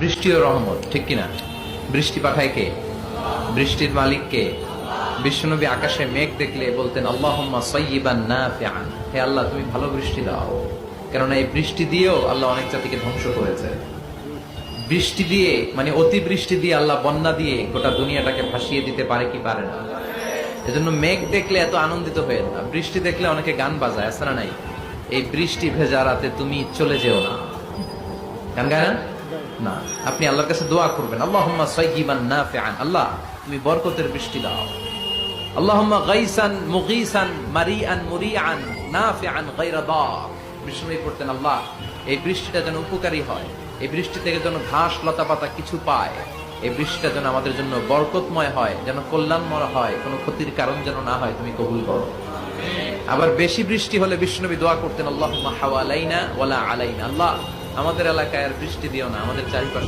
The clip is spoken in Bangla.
বৃষ্টি ও রহমত, ঠিক কিনা? বৃষ্টি পাঠায় কে? বৃষ্টির মালিক কে? বিশ্বনবী আকাশে মেঘ দেখলে বলতেন আল্লাহুম্মা সাইয়্যিবান নাফিআন, হে আল্লাহ তুমি ভালো বৃষ্টি দাও। কেননা এই বৃষ্টি দিয়েও আল্লাহ অনেক জাতিকে ধ্বংস করেছে। বৃষ্টি দিয়ে মানে অতি বৃষ্টি দিয়ে আল্লাহ বন্যা দিয়ে গোটা দুনিয়াটাকে ভাসিয়ে দিতে পারে কি পারে না? এজন্য মেঘ দেখলে এত আনন্দিত হয়ে না, বৃষ্টি দেখলে অনেকে গান বাজায়, আছে না নাই? এই বৃষ্টি ভেজা রাতে তুমি চলে যেও না, গান গায় না? না, আপনি আল্লাহর কাছে দোয়া করবেন আল্লাহুম্মা সাইয়্যিবান নাফিআন, আল্লাহ তুমি বরকতের বৃষ্টি দাও। আল্লাহুম্মা গাইসান মুগীসান মারিআন মুরিআন নাফিআন গায়রা দার। বিষ্ণু পড়তেন আল্লাহ এই বৃষ্টিটা যেন উপকারী হয়, এই বৃষ্টি থেকে যেন ঘাস লতা পাতা কিছু পায়, এই বৃষ্টিটা যেন আমাদের জন্য বরকতময় হয়, যেন কল্যাণময় হয়, কোনো ক্ষতির কারণ যেন না হয়, তুমি কবুল করো। আবার বেশি বৃষ্টি হলে বিষ্ণুনবী দোয়া করতেন আল্লাহুম্মা হাওয়ালাইনা ওয়ালা আলাইনা, আল্লাহ আমাদের এলাকায় আর বৃষ্টি দিও না, আমাদের চারিপাশে